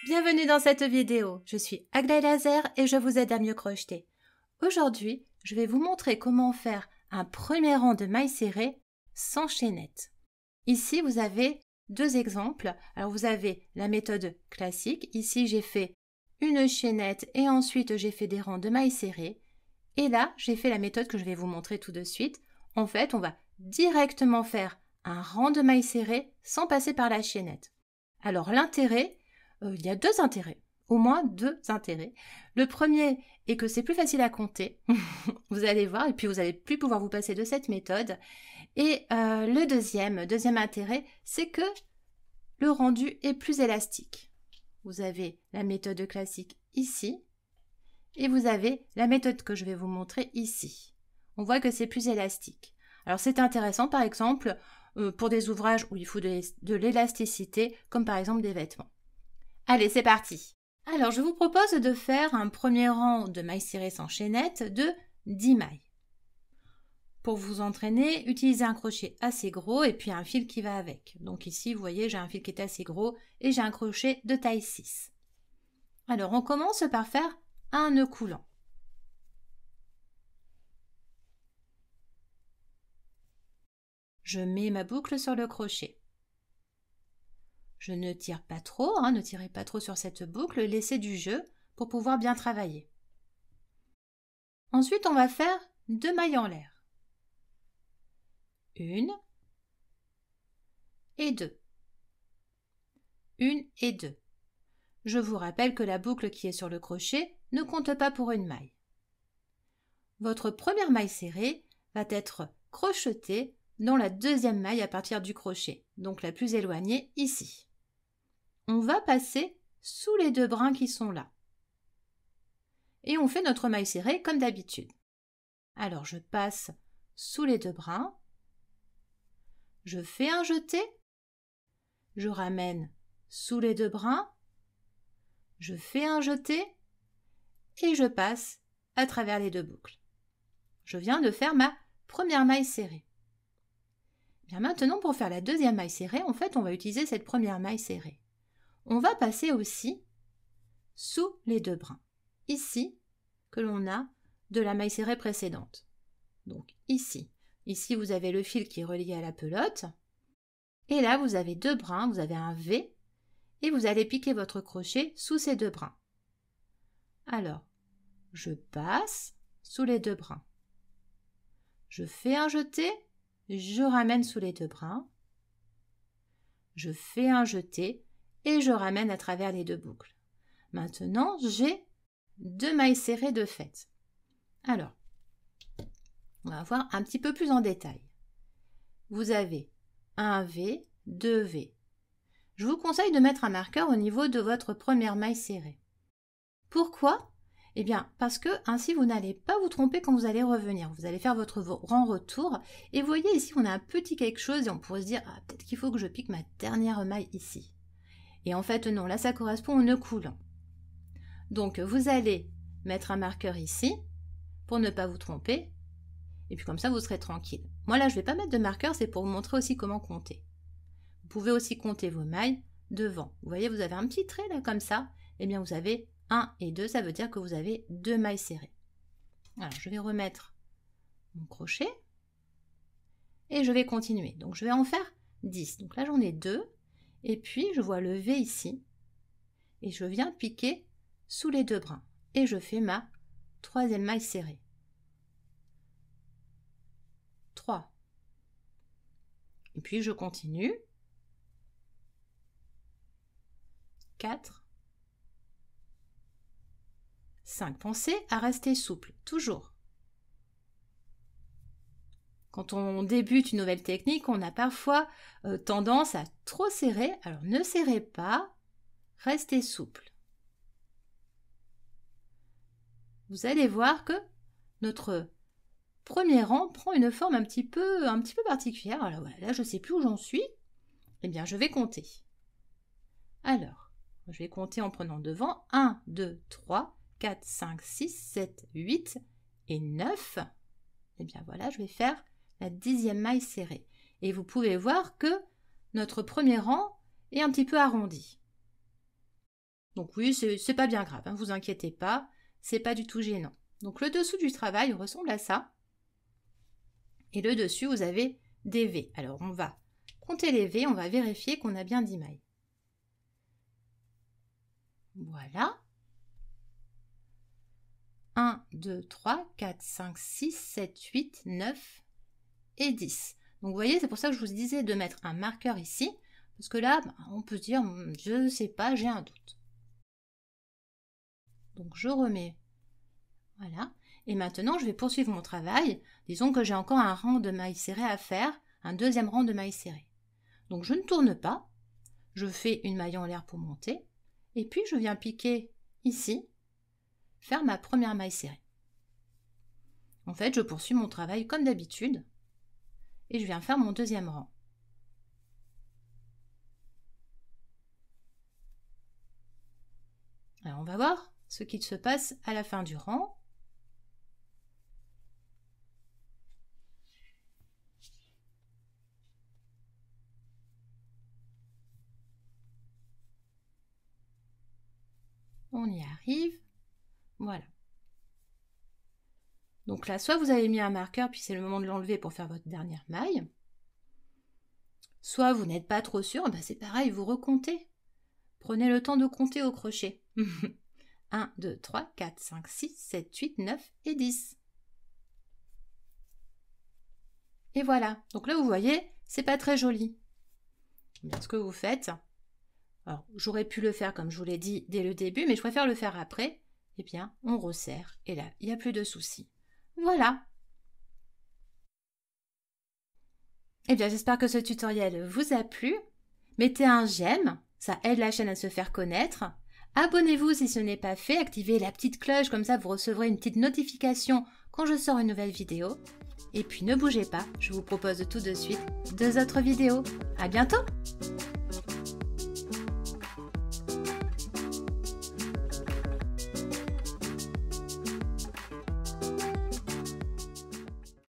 Bienvenue dans cette vidéo, je suis Aglaé Laser et je vous aide à mieux crocheter. Aujourd'hui, je vais vous montrer comment faire un premier rang de mailles serrées sans chaînette. Ici, vous avez deux exemples. Alors, vous avez la méthode classique. Ici, j'ai fait une chaînette et ensuite, j'ai fait des rangs de mailles serrées. Et là, j'ai fait la méthode que je vais vous montrer tout de suite. En fait, on va directement faire un rang de mailles serrées sans passer par la chaînette. Alors, l'intérêt, il y a deux intérêts, au moins deux intérêts. Le premier est que c'est plus facile à compter, vous allez voir, et puis vous n'allez plus pouvoir vous passer de cette méthode. Et le deuxième intérêt, c'est que le rendu est plus élastique. Vous avez la méthode classique ici, et vous avez la méthode que je vais vous montrer ici. On voit que c'est plus élastique. Alors c'est intéressant par exemple pour des ouvrages où il faut de l'élasticité, comme par exemple des vêtements. Allez, c'est parti. Alors, je vous propose de faire un premier rang de mailles serrées sans chaînette de 10 mailles. Pour vous entraîner, utilisez un crochet assez gros et puis un fil qui va avec. Donc ici, vous voyez, j'ai un fil qui est assez gros et j'ai un crochet de taille 6. Alors, on commence par faire un nœud coulant. Je mets ma boucle sur le crochet. Je ne tire pas trop, ne tirez pas trop sur cette boucle, laissez du jeu pour pouvoir bien travailler. Ensuite, on va faire 2 mailles en l'air. 1 et 2. 1 et 2. Je vous rappelle que la boucle qui est sur le crochet ne compte pas pour une maille. Votre première maille serrée va être crochetée dans la deuxième maille à partir du crochet, donc la plus éloignée ici. On va passer sous les deux brins qui sont là. Et on fait notre maille serrée comme d'habitude. Alors je passe sous les deux brins, je fais un jeté, je ramène sous les deux brins, je fais un jeté et je passe à travers les deux boucles. Je viens de faire ma première maille serrée. Bien maintenant, pour faire la deuxième maille serrée, en fait, on va utiliser cette première maille serrée. On va passer aussi sous les deux brins, ici, que l'on a de la maille serrée précédente. Donc ici. Ici, vous avez le fil qui est relié à la pelote. Et là, vous avez deux brins, vous avez un V, et vous allez piquer votre crochet sous ces deux brins. Alors, je passe sous les deux brins. Je fais un jeté, je ramène sous les deux brins. Je fais un jeté et je ramène à travers les deux boucles. Maintenant, j'ai 2 mailles serrées de fait. Alors, on va voir un petit peu plus en détail. Vous avez un V, 2 V. Je vous conseille de mettre un marqueur au niveau de votre première maille serrée. Pourquoi ? Eh bien, parce que ainsi vous n'allez pas vous tromper quand vous allez revenir. Vous allez faire votre rang retour. Et vous voyez ici, on a un petit quelque chose et on pourrait se dire, peut-être qu'il faut que je pique ma dernière maille ici. Et en fait, non, là, ça correspond au nœud coulant. Donc, vous allez mettre un marqueur ici pour ne pas vous tromper. Et puis comme ça, vous serez tranquille. Moi, là, je ne vais pas mettre de marqueur, c'est pour vous montrer aussi comment compter. Vous pouvez aussi compter vos mailles devant. Vous voyez, vous avez un petit trait là, comme ça. Eh bien, vous avez 1 et 2, ça veut dire que vous avez 2 mailles serrées. Alors, je vais remettre mon crochet. Et je vais continuer. Donc, je vais en faire 10. Donc là, j'en ai 2. Et puis, je vois le V ici. Et je viens piquer sous les deux brins. Et je fais ma troisième maille serrée. 3. Et puis, je continue. 4. 5. Pensez à rester souple, toujours. Quand on débute une nouvelle technique, on a parfois tendance à trop serrer. Alors, ne serrez pas, restez souple. Vous allez voir que notre premier rang prend une forme un petit peu particulière. Alors voilà, là je ne sais plus où j'en suis. Eh bien, je vais compter. Alors, je vais compter en prenant devant 1, 2, 3, 4, 5, 6, 7, 8 et 9. Eh bien voilà, je vais faire la 10e maille serrée. Et vous pouvez voir que notre premier rang est un petit peu arrondi. Donc oui, c'est pas bien grave, hein, vous inquiétez pas, c'est pas du tout gênant. Donc le dessous du travail ressemble à ça. Et le dessus, vous avez des V. Alors on va compter les V, on va vérifier qu'on a bien 10 mailles. Voilà. 1, 2, 3, 4, 5, 6, 7, 8, 9 et 10. Donc vous voyez, c'est pour ça que je vous disais de mettre un marqueur ici, parce que là, on peut se dire, je ne sais pas, j'ai un doute. Donc je remets, voilà. Et maintenant, je vais poursuivre mon travail. Disons que j'ai encore un rang de mailles serrées à faire, un deuxième rang de mailles serrées. Donc je ne tourne pas, je fais une maille en l'air pour monter, et puis je viens piquer ici, faire ma première maille serrée. En fait, je poursuis mon travail comme d'habitude, et je viens faire mon deuxième rang. Alors on va voir ce qu'il se passe à la fin du rang. On y arrive. Voilà. Donc là, soit vous avez mis un marqueur, puis c'est le moment de l'enlever pour faire votre dernière maille. Soit vous n'êtes pas trop sûr, ben c'est pareil, vous recomptez. Prenez le temps de compter au crochet. 1, 2, 3, 4, 5, 6, 7, 8, 9 et 10. Et voilà. Donc là, vous voyez, c'est pas très joli. Bien, ce que vous faites, alors j'aurais pu le faire comme je vous l'ai dit dès le début, mais je préfère le faire après. Eh bien, on resserre et là, il n'y a plus de soucis. Voilà. Eh bien, j'espère que ce tutoriel vous a plu. Mettez un j'aime, ça aide la chaîne à se faire connaître. Abonnez-vous si ce n'est pas fait, activez la petite cloche, comme ça vous recevrez une petite notification quand je sors une nouvelle vidéo. Et puis ne bougez pas, je vous propose tout de suite 2 autres vidéos. À bientôt!